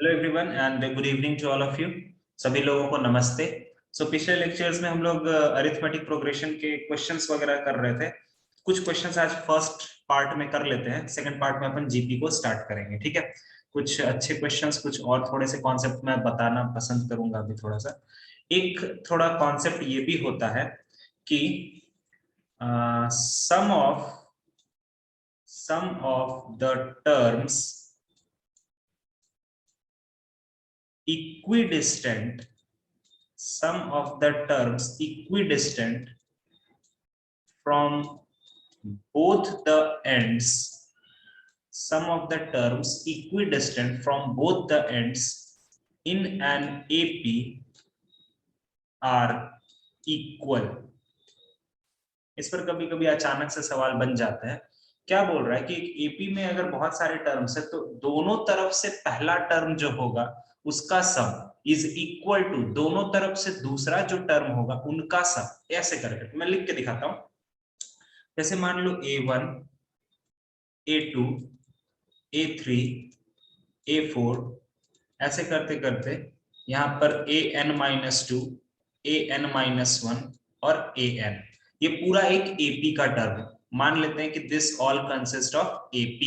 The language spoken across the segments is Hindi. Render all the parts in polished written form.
Hello everyone and good evening to all of you. सभी लोगों को नमस्ते। पिछले लेक्चर्स में हम लोग अरिथमेटिक प्रोग्रेशन के क्वेश्चंस वगैरह कर रहे थे। कुछ क्वेश्चंस आज फर्स्ट पार्ट में कर लेते हैं, सेकंड पार्ट में अपन जीपी को स्टार्ट करेंगे, ठीक है। कुछ अच्छे क्वेश्चंस, कुछ और थोड़े से कॉन्सेप्ट मैं बताना पसंद करूंगा अभी थोड़ा सा। एक थोड़ा कॉन्सेप्ट ये भी होता है कि sum of the terms equidistant sum of the terms equidistant from both the ends sum of the terms equidistant from both the ends in an AP are equal। इस पर कभी कभी अचानक से सवाल बन जाता है। क्या बोल रहा है कि एक एपी में अगर बहुत सारे टर्म्स है तो दोनों तरफ से पहला टर्म जो होगा उसका सम इज इक्वल टू दोनों तरफ से दूसरा जो टर्म होगा उनका सम। ऐसे करके मैं लिख के दिखाता हूं। जैसे मान लो A1 A2 A3 A4 ऐसे करते करते यहां पर AN-2 AN-1 और AN, ये पूरा एक AP का टर्म है। मान लेते हैं कि this all consist of AP।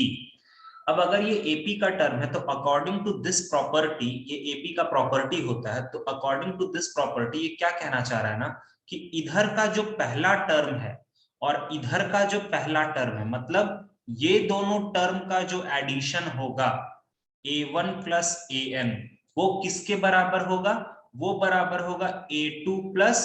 अब अगर ये AP का टर्म है तो अकॉर्डिंग टू दिस प्रॉपर्टी, ये AP का प्रॉपर्टी होता है, तो अकॉर्डिंग टू दिस प्रॉपर्टी ये क्या कहना चाह रहा है ना कि इधर का जो पहला टर्म है और इधर का जो पहला टर्म है, मतलब ये दोनों टर्म का जो एडिशन होगा A1 प्लस AN, वो किसके बराबर होगा? वो बराबर होगा A2 प्लस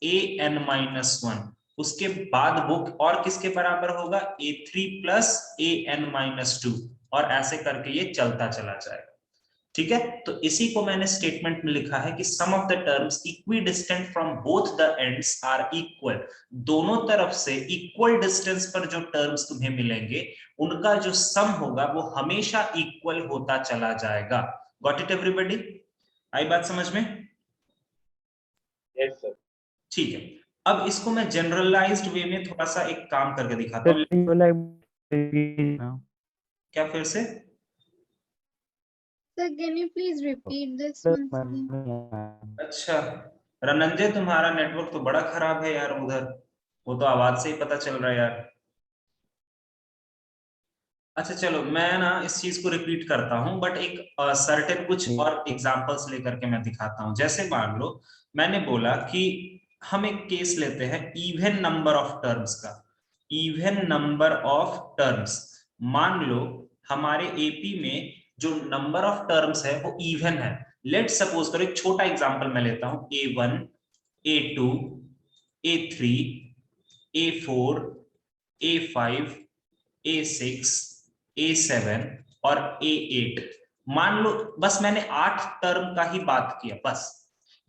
AN-1। उसके बाद वो और किसके बराबर होगा? A3 प्लस AN-2, और ऐसे करके ये चलता चला जाएगा, ठीक है। तो इसी को मैंने स्टेटमेंट में लिखा है कि sum of the terms equidistant from both the ends are equal. दोनों तरफ से इक्वल डिस्टेंस पर जो टर्म्स तुम्हें मिलेंगे उनका जो सम होगा वो हमेशा इक्वल होता चला जाएगा। Got it everybody? आई बात समझ में? Yes sir. ठीक है। अब इसको मैं जनरलाइज्ड वे में थोड़ा सा एक काम करके दिखाता हूँ। क्या फिर से? Sir, can you please repeat this once again? अच्छा, रनंजय तुम्हारा नेटवर्क तो बड़ा खराब है यार उधर, वो तो आवाज से ही पता चल रहा है यार। अच्छा चलो, मैं ना इस चीज को रिपीट करता हूं, बट एक सर्टेन कुछ और एग्जांपल्स लेकर के मैं दिखाता हूं। जैसे मान लो मैंने बोला कि हम एक केस लेते हैं इवन नंबर ऑफ टर्म्स का। इवन नंबर ऑफ टर्म्स, मान लो हमारे एपी में जो नंबर ऑफ टर्म्स है वो इवन है। लेट सपोज करो, एक छोटा एग्जांपल मैं लेता हूं, A1 A2 A3 A4 A5 A6 A7 और A8। मान लो बस मैंने 8 टर्म का ही बात किया, बस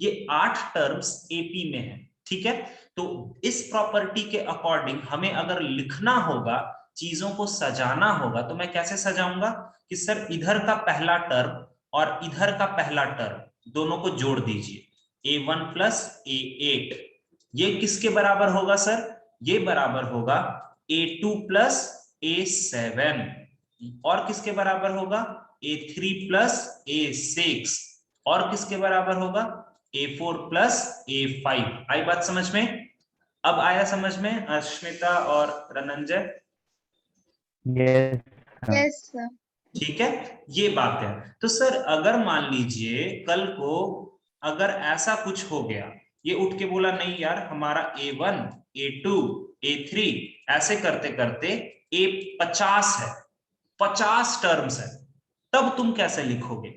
ये 8 टर्म्स एपी में है, ठीक है। तो इस प्रॉपर्टी के अकॉर्डिंग हमें अगर लिखना होगा, चीजों को सजाना होगा, तो मैं कैसे सजाऊंगा कि सर इधर का पहला टर्म और इधर का पहला टर्म दोनों को जोड़ दीजिए, A1 प्लस A8। ये किसके बराबर होगा सर? ये बराबर होगा A2 प्लस A7। और किसके बराबर होगा? A3 plus A6। और किसके बराबर होगा? A4 plus A5। आई बात समझ में? अब आया समझ में अश्मिता और रनंजय? Yes, sir. ठीक है, ये बात है। तो सर अगर मान लीजिए कल को अगर ऐसा कुछ हो गया, ये उठ के बोला नहीं यार हमारा A1 A2 A3 ऐसे करते करते A50 है, 50 टर्म्स है, तब तुम कैसे लिखोगे?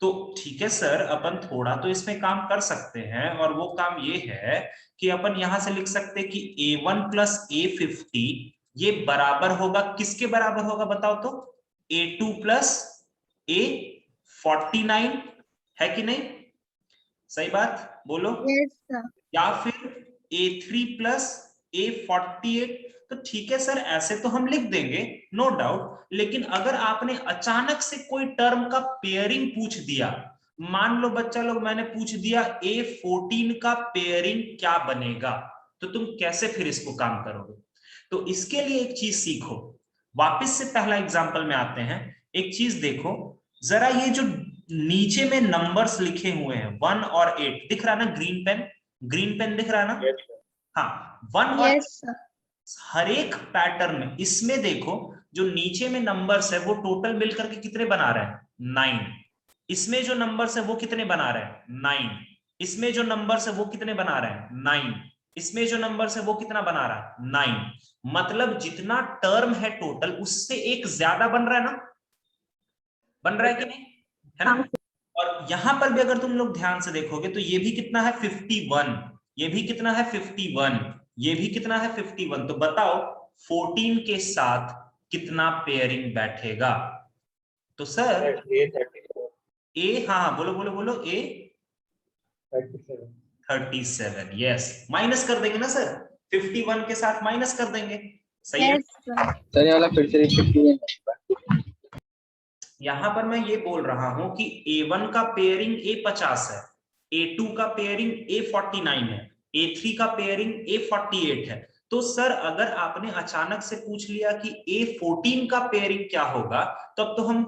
तो ठीक है सर, अपन थोड़ा तो इसमें काम कर सकते हैं, और वो काम ये है कि अपन यहां से लिख सकते हैं कि A1 प्लस A50 ये बराबर होगा, किसके बराबर होगा बताओ तो? A2 प्लस A49, है कि नहीं? सही बात बोलो। Yes, sir. या फिर A3 प्लस A48। तो ठीक है सर, ऐसे तो हम लिख देंगे, नो डाउट। लेकिन अगर आपने अचानक से कोई टर्म का पेयरिंग पूछ दिया, मान लो बच्चा लोग मैंने पूछ दिया A14 का पेयरिंग क्या बनेगा, तो तुम कैसे फिर इसको काम करोगे? तो इसके लिए एक चीज सीखो, वापस से पहला एग्जांपल में आते हैं। एक चीज देखो जरा, ये जो नीचे में नंबर्स लिखे हुए हैं 1 और 8 दिख रहा है ना, ग्रीन पेन दिख रहा है ना? Yes, sir. हाँ, 1 और Yes, sir. हर एक पैटर्न में इसमें देखो जो नीचे में नंबर्स है वो टोटल मिलकर के कितने बना रहे हैं? 9। इसमें जो नंबर्स है वो कितने बना रहे हैं? 9। इसमें जो नंबर्स है वो कितने बना रहे हैं? 9। इसमें जो नंबर्स है वो कितना बना रहा है? 9। मतलब जितना टर्म है टोटल उससे एक ज्यादा बन रहा है ना? बन रहा है कि नहीं? है ना? और यहां पर भी अगर तुम लोग ध्यान से देखोगे तो ये भी कितना है? 51। ये भी कितना है? 51। ये भी कितना है? 51। तो बताओ 14 के साथ कितना पेयरिंग बैठेगा? तो सर Sir, A37. ए, हाँ बोलो बोलो बोलो, ए 37. 37। यस, माइनस कर देंगे ना सर, 51 के साथ माइनस कर देंगे। सही है। Yes, sir. सर ये वाला फिर से रिपीट कीजिए। यहां पर मैं ये बोल रहा हूं कि A1 का पेयरिंग A50 है, A2 का पेयरिंग A49 है, A3 का पेयरिंग A48 है। तो सर अगर आपने अचानक से पूछ लिया कि A14 का पेयरिंग क्या होगा, तब तो हम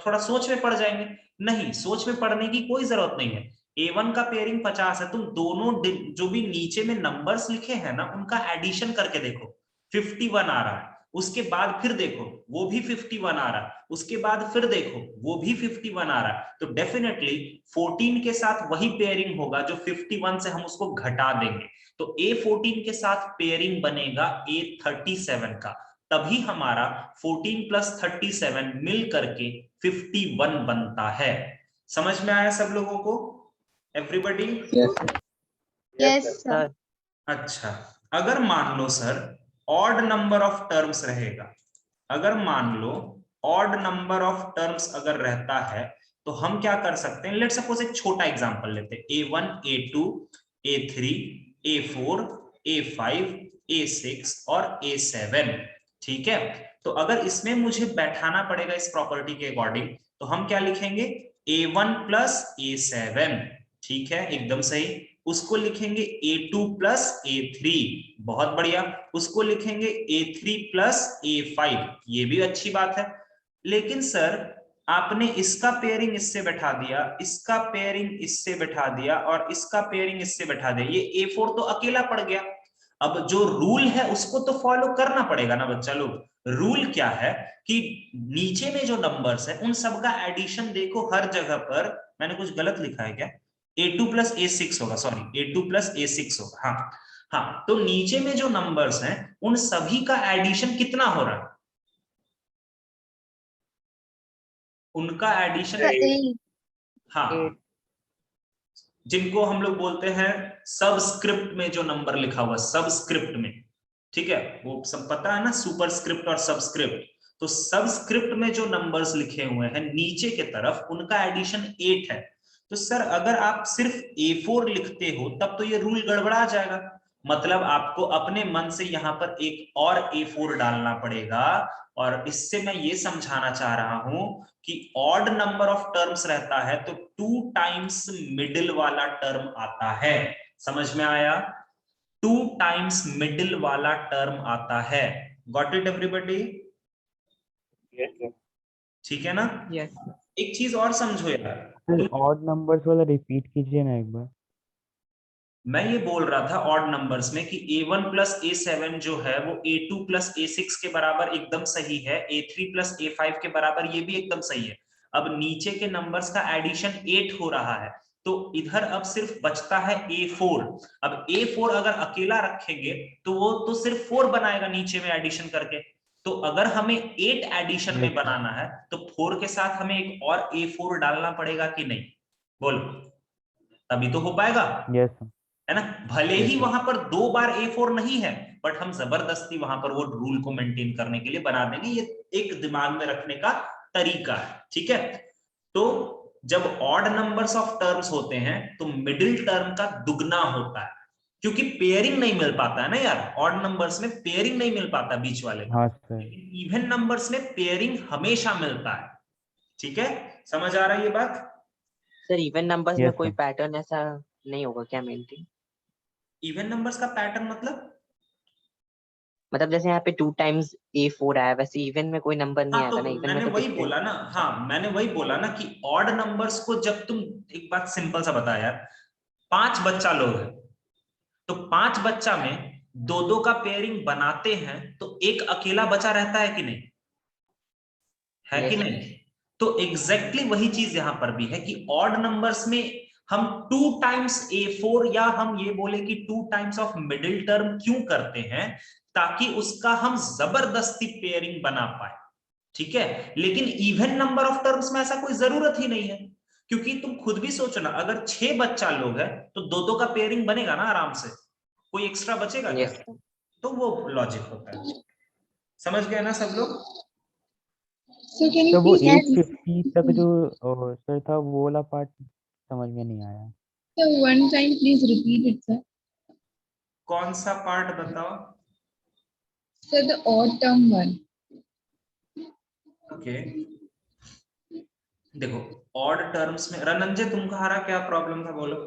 थोड़ा सोच में पड़ जाएंगे। नहीं, सोच में पड़ने की कोई जरूरत नहीं है। A1 का पेयरिंग 50 है, तुम दोनों जो भी नीचे में नंबर्स लिखे हैं ना उनका एडिशन करके देखो, 51 आ रहा है। उसके बाद फिर देखो वो भी 51 आ रहा है, उसके बाद फिर देखो वो भी 51 आ रहा है। तो डेफिनेटली 14 के साथ वही पेयरिंग होगा जो 51 से हम उसको घटा देंगे। तो A14 के साथ पेयरिंग बनेगा A37 का। तभी हमारा 14 प्लस 37 मिल करके 51 बनता है। समझ में आया सब लोगों को? एवरीबॉडी? Yes, sir. sir. अच्छा, अगर मान लो sir odd number of terms रहेगा, अगर मान लो ऑड नंबर ऑफ टर्म्स अगर रहता है तो हम क्या कर सकते हैं? लेट सपोज एक छोटा एग्जांपल लेते हैं, A1, A2, A3, A4, A5, A6 और A7। ठीक है, तो अगर इसमें मुझे बैठाना पड़ेगा इस प्रॉपर्टी के अकॉर्डिंग तो हम क्या लिखेंगे? A1 plus A7। ठीक है, एकदम सही। उसको लिखेंगे A2 प्लस A3, बहुत बढ़िया। उसको लिखेंगे A3 प्लस A5, ये भी अच्छी बात है। लेकिन सर आपने इसका पेयरिंग इससे बैठा दिया, इसका पेयरिंग इससे बैठा दिया और इसका पेयरिंग इससे बैठा दिया, ये A4 तो अकेला पड़ गया। अब जो रूल है उसको तो फॉलो करना पड़ेगा ना बच्चा लोग। रूल क्या है कि नीचे में जो नंबर्स है उन सबका एडिशन देखो, हर जगह पर मैंने कुछ गलत लिखा है क्या? A2 प्लस A6 होगा, सॉरी A2 प्लस A6 होगा। हाँ हाँ, तो नीचे में जो नंबर्स हैं उन सभी का एडिशन कितना हो रहा है? उनका एडिशन, Sir, 8. हाँ, जिनको हम लोग बोलते हैं सबस्क्रिप्ट में जो नंबर लिखा हुआ सबस्क्रिप्ट में, ठीक है, वो सब पता है ना, सुपरस्क्रिप्ट और सबस्क्रिप्ट। तो सबस्क्रिप्ट में जो नंबर्स लिखे हुए हैं नीचे के तरफ उनका एडिशन 8 है। तो सर अगर आप सिर्फ A4 लिखते हो तब तो ये रूल गड़बड़ा जाएगा। मतलब आपको अपने मन से यहाँ पर एक और A4 डालना पड़ेगा। और इससे मैं ये समझाना चाह रहा हूं कि ऑड नंबर ऑफ टर्म्स रहता है तो 2 टाइम्स मिडिल वाला टर्म आता है। समझ में आया? 2 टाइम्स मिडिल वाला टर्म आता है। Got it everybody? Yes, sir. ठीक है ना? यस एक चीज और समझो यार, सर ऑड नंबर्स वाला रिपीट कीजिए ना एक बार। मैं ये बोल रहा था ऑड नंबर्स में कि A1 प्लस A7 जो है वो A2 प्लस A6 के बराबर एकदम सही है, A3 प्लस A5 के बराबर ये भी एकदम सही है। अब नीचे के नंबर्स का एडिशन 8 हो रहा है तो इधर अब सिर्फ बचता है A4। अब A4 अगर अकेला रखेंगे तो वो तो सिर्फ 4 बनाएगा नीचे में एडिशन करके। तो अगर हमें 8 एडिशन में बनाना है तो 4 के साथ हमें एक और A4 डालना पड़ेगा कि नहीं? बोलो, तभी तो हो पाएगा, यस सर। है ना? भले ही Yes, sir. वहां पर 2 बार A4 नहीं है बट हम जबरदस्ती वहां पर वो रूल को मेंटेन करने के लिए बना देंगे। ये एक दिमाग में रखने का तरीका है, ठीक है? तो जब ऑड नंबर्स ऑफ टर्म्स होते हैं तो मिडिल टर्म का दुगना होता है, क्योंकि पेयरिंग नहीं मिल पाता है ना यार, ऑड नंबर्स में पेयरिंग नहीं मिल पाता बीच वाले का। हाँ सर। लेकिन इवन नंबर्स में पेयरिंग हमेशा मिलता है। ठीक है, समझ आ रहा है ये बात? सर इवन नंबर्स में यस कोई सर। पैटर्न ऐसा नहीं होगा क्या मेंटेन? इवन नंबर्स का पैटर्न मतलब मतलब जैसे यहाँ पे 2 टाइम्स A4 आया, वैसे इवन में कोई नंबर नहीं हाँ तो आएगा ना, इवन में मैंने तो वही डिफरेंट। बोला ना, हाँ मैंने वही बोला ना कि ऑड नंबर्स को जब तुम, एक बात सिंपल सा बता यार, 5 बच्चा लोग हैं तो 5 बच्चा में 2-2 का पेयरिंग बनाते हैं तो एक अकेला बचा रहता है कि नहीं, है कि Yes. नहीं? तो एग्जैक्टली वही चीज यहां पर भी है कि ऑड नंबर्स में हम 2 टाइम्स A4 या हम ये बोले कि 2 टाइम्स ऑफ मिडिल टर्म क्यों करते हैं, ताकि उसका हम जबरदस्ती पेयरिंग बना पाए, ठीक है। लेकिन इवन नंबर ऑफ टर्म्स में ऐसा कोई जरूरत ही नहीं है, क्योंकि तुम खुद भी सोचो ना, अगर 6 बच्चा लोग है तो 2-2 का पेयरिंग बनेगा ना आराम से, कोई एक्स्ट्रा बचेगा क्या? Yes. तो वो लॉजिक होता है, समझ गए ना सब लोग? So can तो you वो please add 850 तक जो सर था वो वाला पार्ट समझ में नहीं आया। the one time please repeat it, sir. कौन सा पार्ट बताओ? So the odd term one. Okay देखो, ऑड टर्म्स में रनंजय तुम्हारा क्या प्रॉब्लम था बोलो?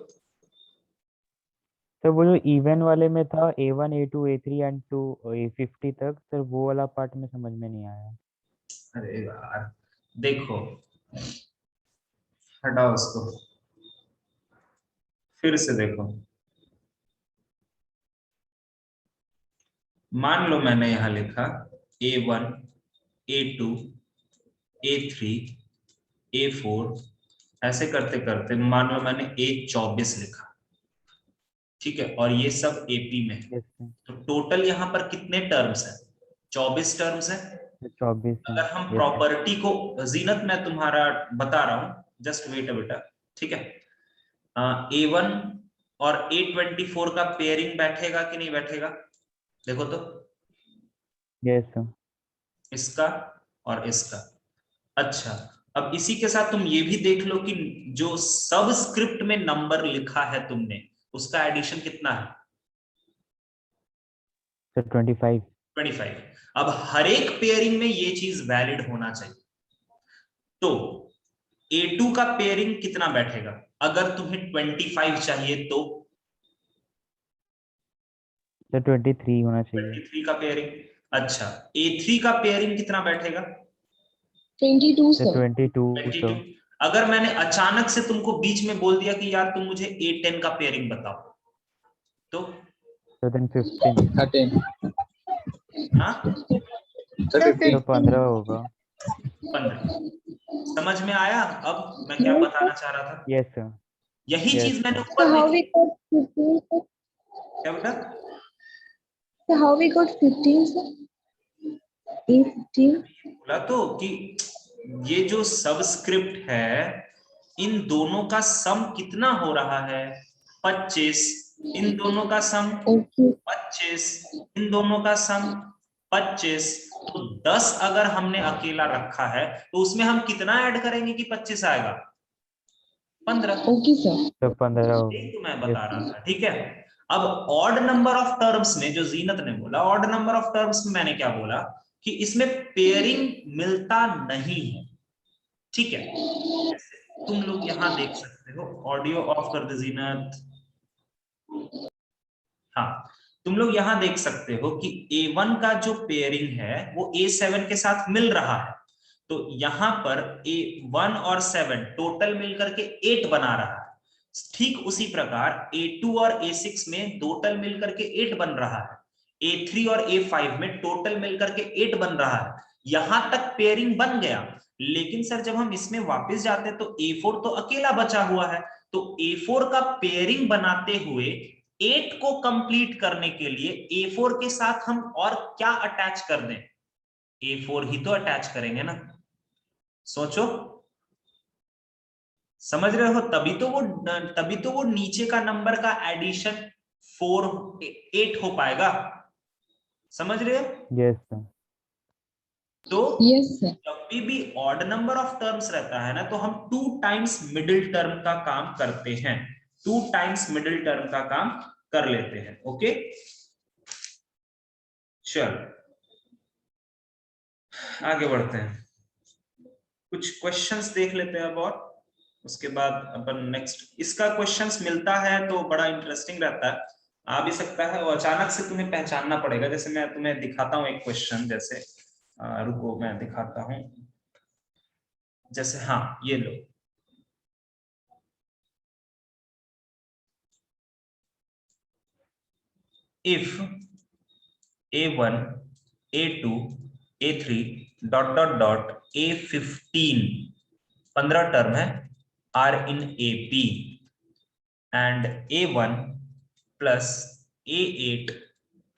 सर वो जो इवन वाले में था A1 A2 A3 and to A50 तक, सर वो वाला पार्ट में समझ में नहीं आया। अरे यार देखो, हटाओ उसको, फिर से देखो। मान लो मैंने यहां लिखा A1 A2 A3 A4, ऐसे करते करते मान लो मैंने A24 लिखा, ठीक है, और ये सब AP में है। यस सर, तो टोटल यहाँ पर कितने टर्म्स हैं? 24 टर्म्स हैं। 24 है। अगर हम यस सर, प्रॉपर्टी को, जीनत मैं तुम्हारा बता रहा हूं, जस्ट वेट अ बेटा, ठीक है। A1 और A24 का पेयरिंग बैठेगा कि नहीं बैठेगा? देखो तो, यस सर। इसका और इसका। अच्छा, अब इसी के साथ तुम ये भी देख लो कि जो सबस्क्रिप्ट में नंबर लिखा है तुमने, उसका एडिशन कितना है? सर 25। 25। अब हर एक पेयरिंग में ये चीज वैलिड होना चाहिए। तो A2 का पेयरिंग कितना बैठेगा अगर तुम्हें 25 चाहिए तो? सर 23 होना चाहिए। 23 का पेयरिंग। अच्छा, A3 का पेयरिंग कितना बैठेगा? 22, सर sir. 22 22। सर। अगर मैंने अचानक से तुमको बीच में बोल दिया कि यार तुम मुझे A10 का पेयरिंग बताओ, तो सर देन 15। 13. हाँ So Sir, 15. तो 15 होगा। 15। समझ में आया अब मैं क्या बताना चाह रहा था? Yes sir. यही यस चीज मैंने सर। ऊपर So how लिखी। we got 15, sir? क्या बेटा? So how we got 15, sir? A15. बोला तो कि ये जो सबस्क्रिप्ट है, इन दोनों का सम कितना हो रहा है? 25। इन दोनों का सम Okay. 25। इन दोनों का सम 25। तो 10 अगर हमने अकेला रखा है तो उसमें हम कितना ऐड करेंगे कि 25 आएगा? 15। Okay, sir. तो 15 यही होगा। तो मैं यस बता रहा सर। था, ठीक है। अब ऑड नंबर ऑफ टर्म्स में जो जीनत ने बोला, ऑड नंबर ऑफ टर्म्स में मैंने क्या बोला कि इसमें पेयरिंग मिलता नहीं है, ठीक है। तुम लोग यहां देख सकते हो, ऑडियो ऑफ कर दे जीनत। हाँ, तुम लोग यहां देख सकते हो कि A1 का जो पेयरिंग है वो A7 के साथ मिल रहा है। तो यहां पर A1 और 7 टोटल मिलकर के 8 बना रहा है। ठीक उसी प्रकार A2 और A6 में टोटल मिलकर के 8 बन रहा है। A3 और A5 में टोटल मिलकर के 8 बन रहा है। यहां तक पेयरिंग बन गया, लेकिन सर जब हम इसमें वापस जाते हैं तो A4 तो अकेला बचा हुआ है। तो A4 का पेयरिंग बनाते हुए 8 को कंप्लीट करने के लिए A4 के साथ हम और क्या अटैच कर दें? A4 ही तो अटैच करेंगे ना, सोचो। समझ रहे हो? तभी तो वो नीचे का नंबर का एडिशन 8 हो पाएगा। समझ रहे हो? Yes sir. तो Yes, sir. जब भी ऑड नंबर ऑफ टर्म्स रहता है ना, तो हम 2 टाइम्स मिडिल टर्म का काम करते हैं, 2 टाइम्स मिडिल टर्म का काम कर लेते हैं। ओके चल आगे बढ़ते हैं, कुछ क्वेश्चंस देख लेते हैं अब, और उसके बाद अपन नेक्स्ट। इसका क्वेश्चंस मिलता है तो बड़ा इंटरेस्टिंग रहता है। आ भी सकता है और अचानक से तुम्हें पहचानना पड़ेगा। जैसे मैं तुम्हें दिखाता हूँ एक क्वेश्चन, जैसे रुको मैं दिखाता हूँ। जैसे हाँ ये लो, if A1 A2 A3 dot dot dot A15 15 term है are in AP and A1 plus A8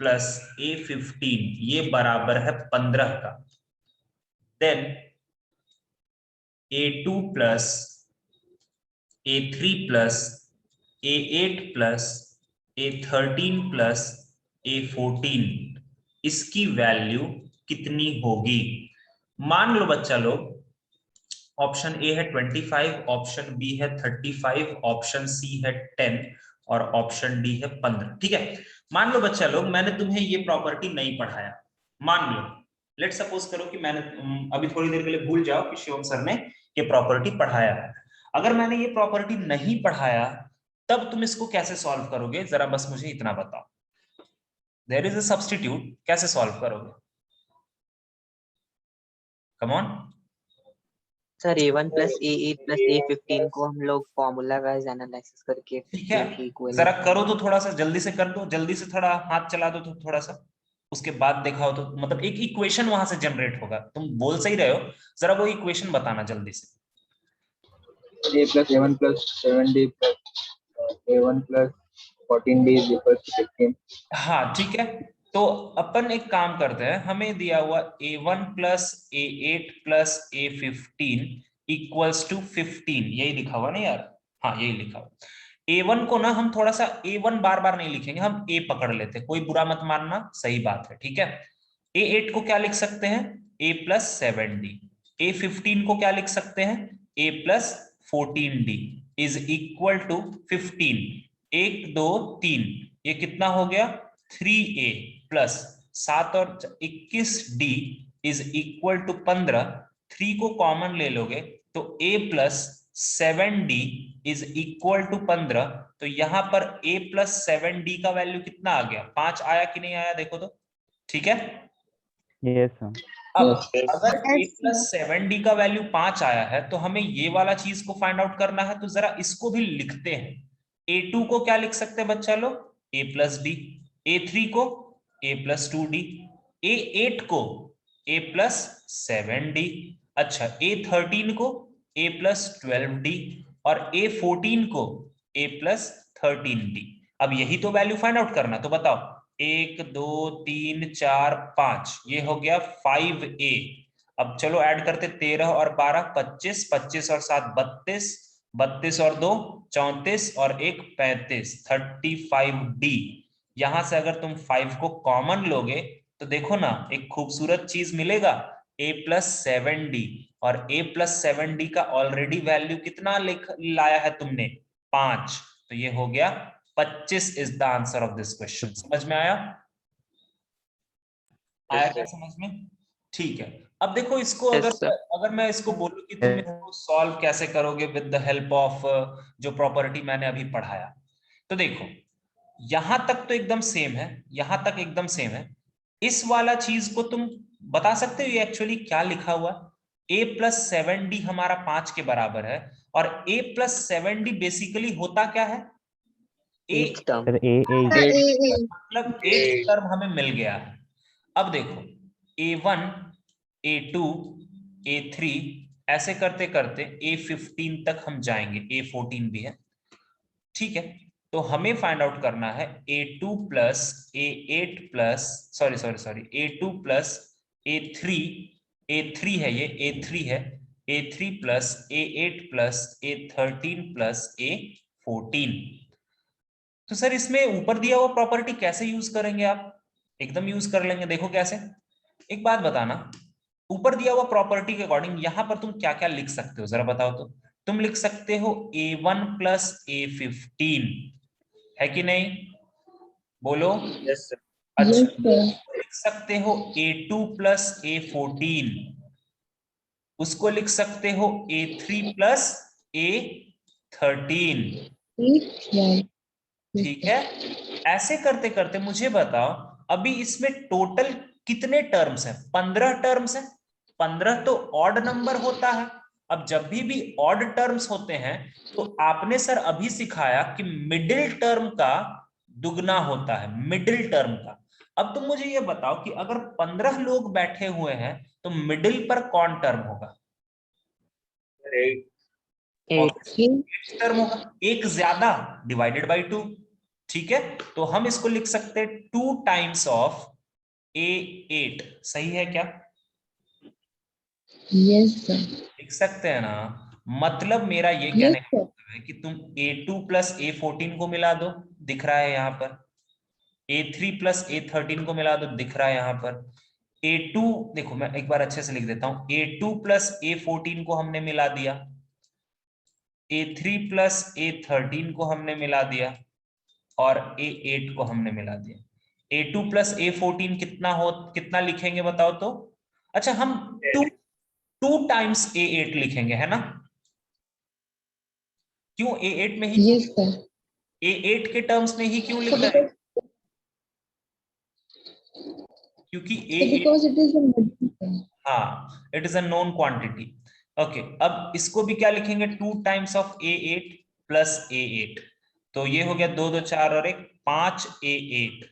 plus A15 ये बराबर है 15 का, then A2 plus A3 plus A8 plus A13 plus A14 इसकी वैल्यू कितनी होगी? मान लो बच्चा लोग ऑप्शन ए है 25, ऑप्शन बी है 35, ऑप्शन सी है 10 और ऑप्शन डी है 15। ठीक है, मान लो बच्चा लोग मैंने तुम्हें ये प्रॉपर्टी नहीं पढ़ाया, मान लो लेट सपोज करो कि मैंने अभी थोड़ी देर के लिए भूल जाओ कि शिवम सर ने ये प्रॉपर्टी पढ़ाया है। अगर मैंने ये प्रॉपर्टी नहीं पढ़ाया तब तुम इसको कैसे सॉल्व करोगे, जरा बस मुझे इतना बताओ। देयर इज अ सब्स्टिट्यूट, कैसे सॉल्व करोगे? Come on sir A1 plus A8 plus A15 को हम लोग फॉर्मूला वाइज एनालिसिस करके ठीक है, इक्वल जरा करो तो थोड़ा सा जल्दी से कर दो, जल्दी से थोड़ा हाथ चला दो तो थोड़ा सा, उसके बाद दिखाओ तो मतलब एक इक्वेशन वहां से जनरेट होगा। तुम बोल सही रहे हो, जरा वो इक्वेशन बताना जल्दी से। A plus A1 plus 7D plus A1 plus 14D is equals to 15. हाँ ठीक है, तो अपन एक काम करते हैं, हमें दिया हुआ A1 plus A8 plus A15 equals to 15, यही लिखा हुआ ना यार? हाँ यही लिखा हुआ। A1 को ना हम थोड़ा सा A1 बार बार नहीं लिखेंगे, हम A पकड़ लेते, कोई बुरा मत मानना, सही बात है, ठीक है। A8 को क्या लिख सकते हैं? A plus 7D। A15 को क्या लिख सकते हैं? A plus 14D is equal to 15। 1 2 3, ये कितना हो गया? 3A प्लस 7 और 21D इज इक्वल टू 15। 3 को कॉमन ले लोगे तो A plus 7D is equal to 15। तो यहां पर A प्लस 7D का वैल्यू कितना आ गया? 5 आया कि नहीं आया देखो तो, ठीक है। Yes sir. अब Yes. अगर A Yes, plus sir. 7D का वैल्यू 5 आया है तो हमें ये वाला चीज को फाइंड आउट करना है, तो जरा इसको भी लिखते हैं। A2 को क्या लिख सकते हैं बच्चा लोग? A plus D. A3 को A प्लस 2D। A8 को A प्लस 7D। अच्छा, A13 को A प्लस 12D और A14 को A प्लस 13D। अब यही तो वैल्यू फाइंड आउट करना, तो बताओ 1 2 3 4 5, ये हो गया 5A। अब चलो ऐड करते, 13 और 12 25, 25 और 7 32, 32 और 2 34 और 1 35, 35D। यहां से अगर तुम 5 को कॉमन लोगे तो देखो ना एक खूबसूरत चीज मिलेगा, A प्लस 7D। और A प्लस 7D का ऑलरेडी वैल्यू कितना लाया है तुमने? 5। तो ये हो गया 25 is the answer of this question. समझ में आया? आया क्या समझ में? ठीक है, अब देखो इसको Yes, अगर sir. अगर मैं इसको बोलूं कि तुम इसको सॉल्व कैसे करोगे विद द हेल्प ऑफ जो प्रॉपर्टी मैंने अभी पढ़ाया, तो देखो यहां तक तो एकदम सेम है, यहां तक एकदम सेम है। इस वाला चीज को तुम बता सकते हो ये एक्चुअली क्या लिखा हुआ? A प्लस 7D हमारा 5 के बराबर है, और A प्लस 7D बेसिकली होता क्या है? A Eighth term. Sir A Sir, A. मतलब 8th टर्म हमें मिल गया है। अब देखो A1 A2 A3 ऐसे करते करते A15 तक हम जाएंगे, A14 भी है, ठीक है। तो हमें फाइंड आउट करना है A2 plus A8 plus sorry A2 plus A3 है, ये A3 है, A3 plus A8 plus A13 plus A14। तो सर इसमें ऊपर दिया हुआ प्रॉपर्टी कैसे यूज करेंगे आप? एकदम यूज कर लेंगे, देखो कैसे। एक बात बताना, ऊपर दिया हुआ प्रॉपर्टी के अकॉर्डिंग यहां पर तुम क्या क्या लिख सकते हो जरा बताओ तो। तुम लिख सकते हो A1 प्लस A15, है कि नहीं? बोलो। Yes, sir. अच्छा, Yes, sir. लिख सकते हो A2 प्लस A14, उसको लिख सकते हो A3 plus A13। Yes, sir. ठीक है। ऐसे करते करते मुझे बताओ अभी इसमें टोटल कितने टर्म्स हैं? 15 टर्म्स हैं। 15 तो ऑड नंबर होता है। अब जब भी ऑड टर्म्स होते हैं तो आपने सर अभी सिखाया कि मिडिल टर्म का दुगना होता है, मिडिल टर्म का। अब तुम मुझे ये बताओ कि अगर 15 लोग बैठे हुए हैं तो मिडिल पर कौन टर्म होगा? 8। टर्म होगा, एक ज्यादा डिवाइडेड बाई 2। ठीक है, तो हम इसको लिख सकते हैं 2 टाइम्स ऑफ A8। सही है क्या? Yes, sir. लिख सकते हैं ना? मतलब मेरा ये Yes, कहने का sir. मतलब है कि तुम A2 प्लस A14 को मिला दो, दिख रहा है यहाँ पर। A3 प्लस A13 को मिला दो, दिख रहा है यहाँ पर। A2, देखो मैं एक बार अच्छे से लिख देता हूं, A2 प्लस A14 को हमने मिला दिया, A3 प्लस A13 को हमने मिला दिया, और A8 को हमने मिला दिया। A2 प्लस A14 कितना लिखेंगे बताओ तो? अच्छा, हम 2 टाइम्स A8 लिखेंगे, है ना? क्यों A8 में ही? Yes, sir. A8 के टर्म्स में ही क्यों लिख So रहे हैं? क्योंकि A8, because it is a multiple. हाँ, it is a known quantity. Okay, अब इसको भी क्या लिखेंगे? 2 times of A8 plus A8। तो ये हो गया 2 2 4 और 1 5 A8,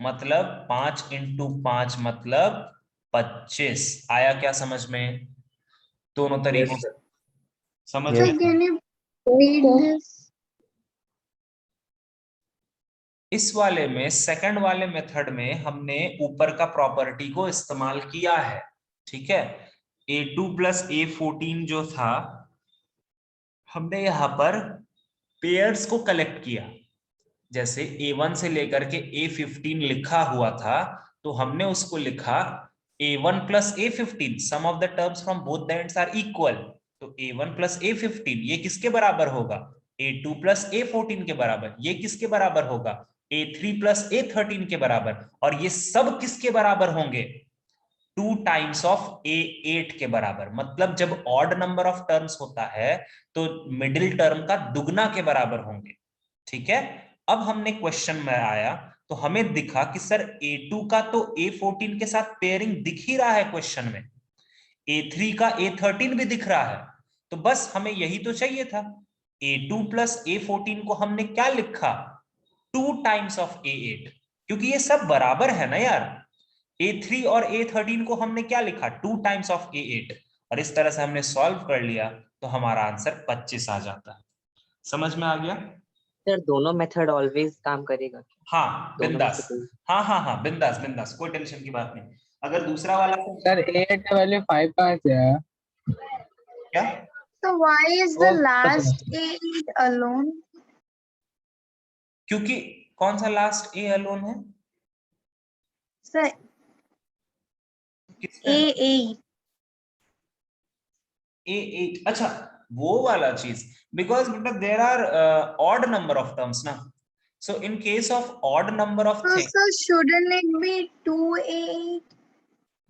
मतलब 5 इंटू 5 मतलब 25। आया क्या समझ में? दोनों तरीकों से समझ So में? can you read this? इस वाले में, सेकंड वाले मेथड में हमने ऊपर का प्रॉपर्टी को इस्तेमाल किया है। ठीक है, A2 प्लस A14 जो था, हमने यहां पर पेयर्स को कलेक्ट किया। जैसे A1 से लेकर के A15 लिखा हुआ था, तो हमने उसको लिखा A1 plus A15, sum of the terms from both the ends are equal. तो A1 प्लस A15 ये किसके बराबर होगा? A2 प्लस A14 के बराबर। ये किसके बराबर होगा? A3 प्लस A13 के बराबर। और ये सब किसके बराबर होंगे? 2 टाइम्स ऑफ A8 के बराबर। मतलब जब ऑड नंबर ऑफ टर्म्स होता है तो मिडिल टर्म का दुगना के बराबर होंगे। ठीक है, अब हमने क्वेश्चन में आया तो हमें दिखा कि सर A2 का तो A14 के साथ पेयरिंग दिख ही रहा है क्वेश्चन में, A3 का A13 भी दिख रहा है। तो बस हमें यही तो चाहिए था। A2 प्लस A14 को हमने क्या लिखा? 2 टाइम्स ऑफ A8, क्योंकि ये सब बराबर है ना यार। A3 और A13 को हमने क्या लिखा? 2 टाइम्स ऑफ A8। और इस तरह से हमने सॉल्व कर लिया तो हमारा आंसर 25 आ जाता है। समझ में आ गया? सर दोनों मेथड ऑलवेज काम करेगा क्या? हाँ दोनों में से बिंदास, कोई? हाँ हाँ हाँ, बिंदास बिंदास, कोई टेंशन की बात नहीं। अगर दूसरा वाला सर A8 का वैल्यू 5 कहाँ से आया? क्या? So why is the वो last A8 alone? क्योंकि कौन सा लास्ट A अलोन है? So किसमें? A8. A8, अच्छा वो वाला चीज। बिकॉज बेटा there are odd number of terms ना, so in case of odd number of So thing. sir, shouldn't it be 2A8?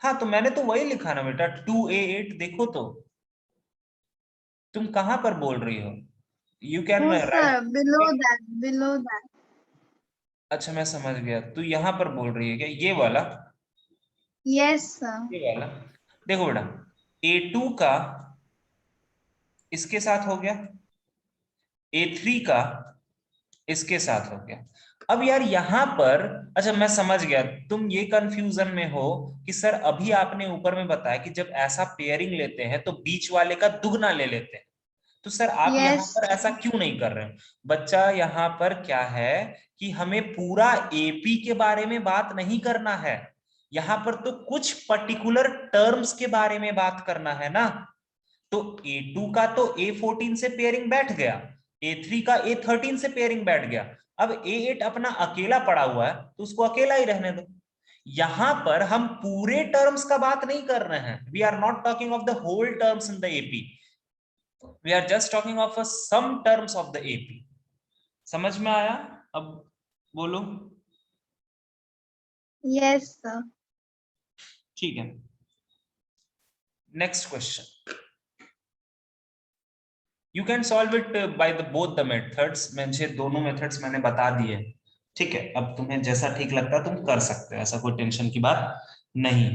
हाँ, तो मैंने तो वही लिखा ना बेटा, 2A8। देखो तो तुम कहां पर बोल रही हो? You can No right. sir, below that, below that. अच्छा मैं समझ गया, तू यहां पर बोल रही है क्या? ये वाला, Yes sir. ये वाला। देखो बेटा, A2 का इसके साथ हो गया, A3 का इसके साथ हो गया। अब यार यहां पर, अच्छा मैं समझ गया, तुम ये कंफ्यूजन में हो कि सर अभी आपने ऊपर में बताया कि जब ऐसा पेयरिंग लेते हैं तो बीच वाले का दुगना ले लेते हैं। तो सर आप यहाँ Yes. पर ऐसा क्यों नहीं कर रहे हैं? बच्चा यहाँ पर क्या है कि हमें पूरा एपी के बारे में बात नहीं करना है, यहाँ पर तो कुछ पर्टिकुलर टर्म्स के बारे में बात करना है ना। तो A2 का तो A14 से पेयरिंग बैठ गया, A3 का A13 से पेयरिंग बैठ गया। अब A8 अपना अकेला पड़ा हुआ है तो उसको अकेला ही रहने दो। यहां पर हम पूरे टर्म्स का बात नहीं कर रहे हैं। We are not talking of the whole terms in the AP, we are just talking of some terms of the AP. समझ में आया? अब बोलो। Yes sir. ठीक है, next question. You can solve it by the both the methods, मुझे दोनों मेथड्स मैंने बता दिए, ठीक है। अब तुम्हें जैसा ठीक लगता है तुम कर सकते हो, ऐसा कोई टेंशन की बात नहीं है।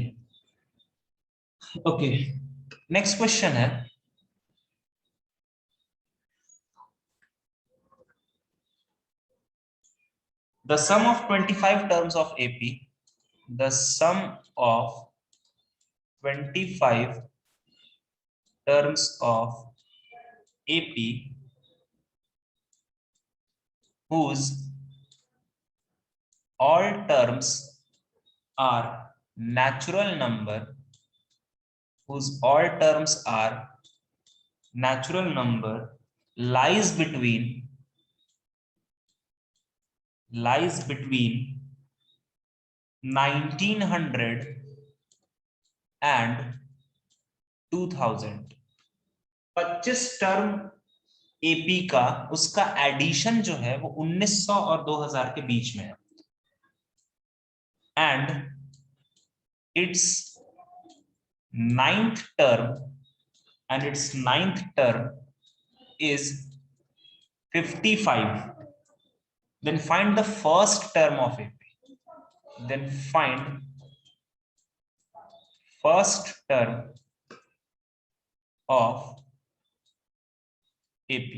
ओके, नेक्स्ट क्वेश्चन है, the sum of 25 terms of AP, the sum of 25 terms of AP whose all terms are natural number, whose all terms are natural number, lies between 1900 and 2000। 25 term AP का उसका एडिशन जो है वो 1900 और 2000 के बीच में है, and it's ninth term is 55। then find the first term of AP, then find first term of AP।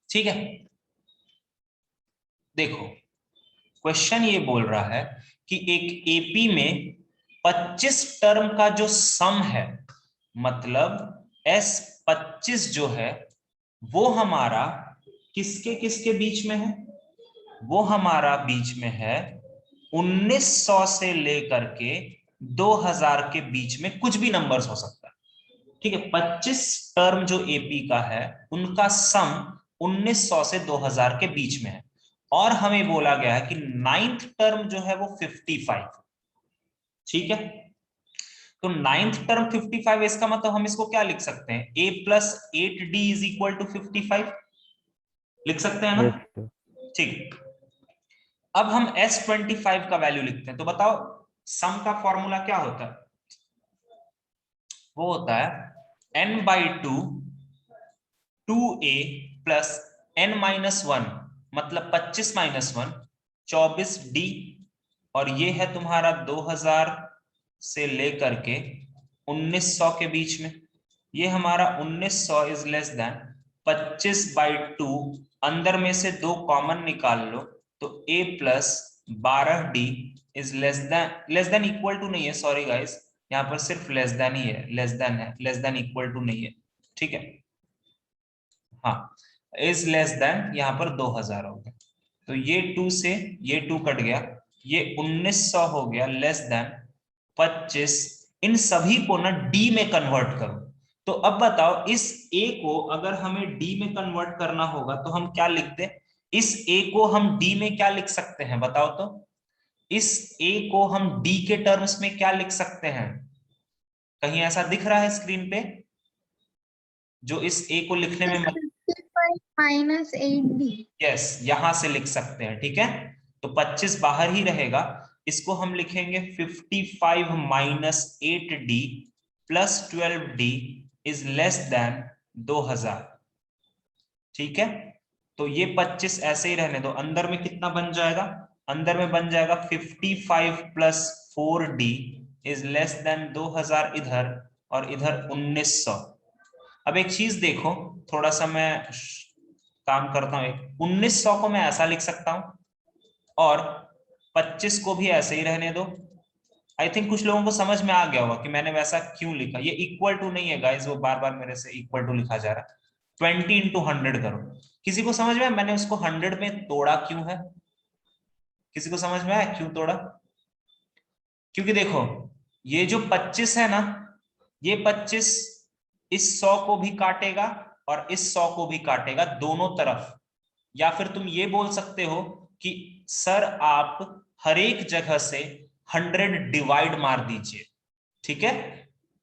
ठीक है, देखो क्वेश्चन ये बोल रहा है कि एक एपी में 25 टर्म का जो सम है, मतलब S25 जो है वो हमारा किसके किसके बीच में है, वो हमारा बीच में है 1900 से लेकर के 2000 के बीच में, कुछ भी नंबर्स हो सकता है, ठीक है। 25 टर्म जो एपी का है उनका सम 1900 से 2000 के बीच में है, और हमें बोला गया है कि नाइन्थ टर्म जो है वो 55, ठीक है। तो नाइन्थ टर्म 55, इसका मतलब हम इसको क्या लिख सकते हैं, a + 8d = 55 लिख सकते हैं ना, yes, ठीक। अब हम S25 का वैल्यू लिखते हैं, तो बताओ सम का फॉर्मूला क्या होता है, वो होता है n/2 2a + n-1, मतलब 25 - 1 24d, और ये है तुम्हारा 2000 से लेकर के 1900 के बीच में, ये हमारा 1900 इज लेस देन 25/2, अंदर में से 2 कॉमन निकाल लो तो a + 12d is less than equal to नहीं है, सॉरी गाइस, यहाँ पर सिर्फ लेस देन ही है, लेस देन इक्वल टू नहीं है, ठीक है। हाँ, इज लेस देन यहाँ पर 2000 हो गया, तो ये 2 से ये 2 कट गया, ये 1900 हो गया लेस देन 25। इन सभी को ना डी में कन्वर्ट करो, तो अब बताओ इस a को अगर हमें डी में कन्वर्ट करना होगा तो हम क्या लिखते, इस a को हम डी में क्या लिख सकते हैं बताओ, तो इस a को हम डी के टर्म्स में क्या लिख सकते हैं, कहीं ऐसा दिख रहा है स्क्रीन पे जो इस a को लिखने में 55 - 8d। यस, यहां से लिख सकते हैं, ठीक है। तो 25 बाहर ही रहेगा, इसको हम लिखेंगे 55 - 8d + 12d is less then 2000, ठीक है। तो ये 25 ऐसे ही रहने दो, अंदर में कितना बन जाएगा, अंदर में बन जाएगा 55 + 4d इज लेस देन 2000 इधर, और इधर 1900। अब एक चीज देखो, थोड़ा सा मैं काम करता हूं, 1900 को मैं ऐसा लिख सकता हूं और 25 को भी ऐसे ही रहने दो। आई थिंक कुछ लोगों को समझ में आ गया होगा कि मैंने वैसा क्यों लिखा, ये इक्वल टू नहीं है गाइस, वो बार बार मेरे से इक्वल टू लिखा जा रहा है, 20 × 100 करो। किसी को समझ में मैंने उसको 100 में तोड़ा क्यों है, किसी को समझ में आया क्यों तोड़ा, क्योंकि देखो ये जो 25 है ना, ये 25 इस 100 को भी काटेगा और इस 100 को भी काटेगा दोनों तरफ, या फिर तुम ये बोल सकते हो कि सर आप हर एक जगह से 100 डिवाइड मार दीजिए, ठीक है,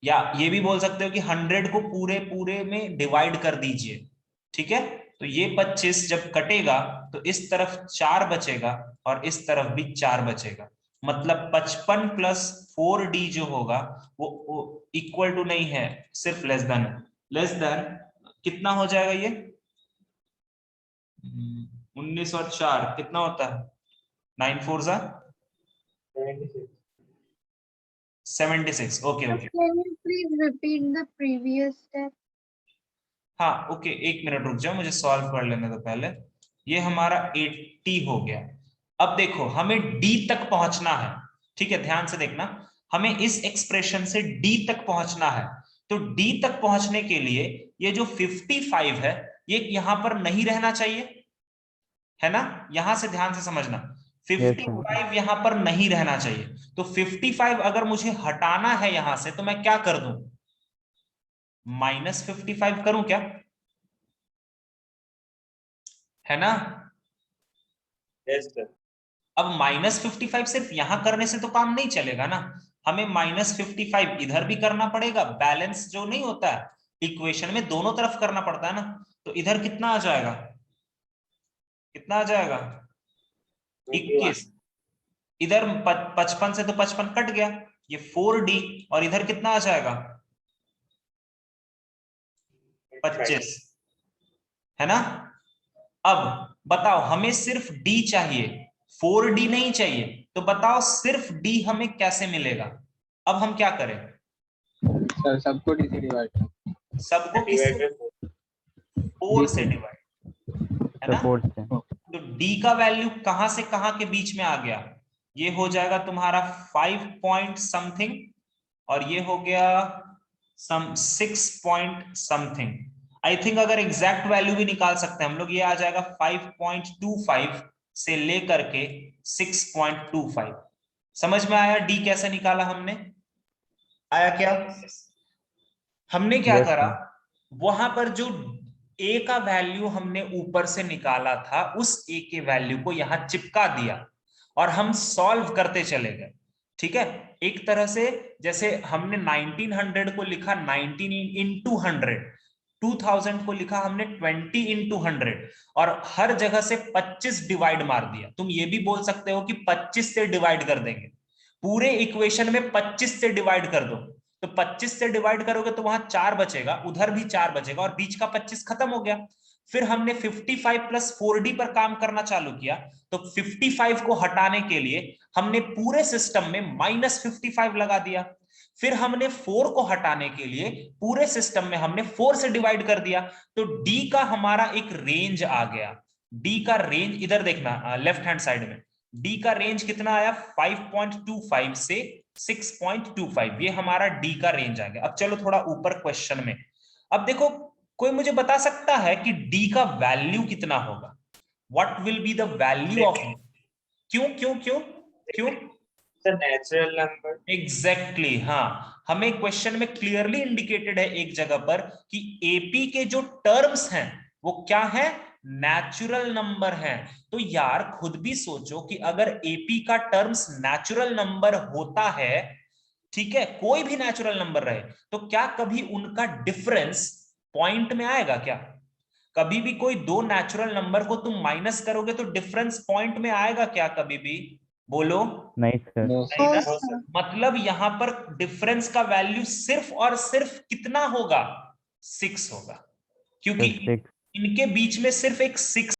या ये भी बोल सकते हो कि 100 को पूरे पूरे में डिवाइड कर दीजिए, ठीक है। तो ये 25 जब कटेगा तो इस तरफ 4 बचेगा और इस तरफ भी 4 बचेगा, मतलब 55 + 4d जो होगा वो इक्वल टू नहीं है, सिर्फ लेस देन, लेस देन कितना हो जाएगा ये 19 और 4 कितना होता है 9 4 जा 76 okay okay Can you please repeat the previous step? हाँ ओके एक मिनट रुक जाओ मुझे सॉल्व कर लेने दो पहले। ये हमारा 80 हो गया। अब देखो हमें d तक पहुंचना है, ठीक है ध्यान से देखना, हमें इस एक्सप्रेशन से d तक पहुंचना है। तो d तक पहुंचने के लिए ये जो 55 है ये यहां पर नहीं रहना चाहिए, है ना, यहां से ध्यान से समझना, 55 यहां पर नहीं रहना चाहिए। तो 55 अगर मुझे हटाना है यहां से तो मैं क्या कर दूं, -55 करूं क्या, है ना। Yes sir. अब -55 सिर्फ यहां करने से तो काम नहीं चलेगा ना, हमें -55 इधर भी करना पड़ेगा, बैलेंस जो नहीं होता है इक्वेशन में दोनों तरफ करना पड़ता है ना। तो इधर कितना आ जाएगा, कितना आ जाएगा 21, इधर 55 से तो 55 कट गया, ये 4d, और इधर कितना आ जाएगा 25, है ना। अब बताओ हमें सिर्फ d चाहिए, 4d नहीं चाहिए, तो बताओ सिर्फ d हमें कैसे मिलेगा। अब हम क्या करें, सर सबको डी से डिवाइड, सबको किससे 4 से डिवाइड, है ना। 4 से तो d का वैल्यू कहां से कहां के बीच में आ गया, ये हो जाएगा तुम्हारा 5 पॉइंट समथिंग, और ये हो गया सम 6 पॉइंट समथिंग। आई थिंक अगर एग्जैक्ट वैल्यू भी निकाल सकते हैं हम लोग, ये आ जाएगा 5.25 से लेकर के 6.25। समझ में आया डी कैसे निकाला हमने, आया क्या। हमने क्या Yes, करा, sir. वहां पर जो ए का वैल्यू हमने ऊपर से निकाला था उस ए के वैल्यू को यहां चिपका दिया और हम सॉल्व करते चले गए, ठीक है। एक तरह से जैसे हमने 1900 को लिखा 19 into 100, 2000 को लिखा हमने 20 into 100, और हर जगह से 25 डिवाइड मार दिया। तुम ये भी बोल सकते हो कि 25 से डिवाइड कर देंगे, पूरे इक्वेशन में 25 से डिवाइड कर दो, तो 25 से डिवाइड करोगे तो वहां 4 बचेगा, उधर भी 4 बचेगा, और बीच का 25 खत्म हो गया। फिर हमने 55 प्लस 4d पर काम करना चालू किया, तो 55 को हटाने के लिए हमने पूरे सिस्टम में -55 लगा दिया। फिर हमने 4 को हटाने के लिए पूरे सिस्टम में हमने 4 से डिवाइड कर दिया, तो d का हमारा एक रेंज आ गया। d का रेंज इधर देखना लेफ्ट हैंड साइड में, d का रेंज कितना आया 5.25 से 6.25, ये हमारा d का रेंज आ गया। अब चलो थोड़ा ऊपर क्वेश्चन में, अब देखो कोई मुझे बता सकता है कि d का वैल्यू कितना होगा, what will be the value of, क्यों क्यों क्यों क्यों, नेचुरल नंबर। एग्जैक्टली हाँ, हमें क्वेश्चन में क्लियरली इंडिकेटेड है एक जगह पर कि एपी के जो टर्म्स हैं वो क्या है, नेचुरल नंबर हैं। तो यार खुद भी सोचो कि अगर एपी का टर्म्स नेचुरल नंबर होता है, ठीक है, कोई भी नेचुरल नंबर रहे, तो क्या कभी उनका डिफरेंस पॉइंट में आएगा क्या, कभी भी कोई दो नेचुरल नंबर को तुम माइनस करोगे तो डिफरेंस पॉइंट में आएगा क्या कभी भी, बोलो नहीं सर. नहीं ना? Oh, sir. मतलब यहां पर डिफरेंस का वैल्यू सिर्फ और सिर्फ कितना होगा 6 होगा, क्योंकि Six. इनके बीच में सिर्फ एक 6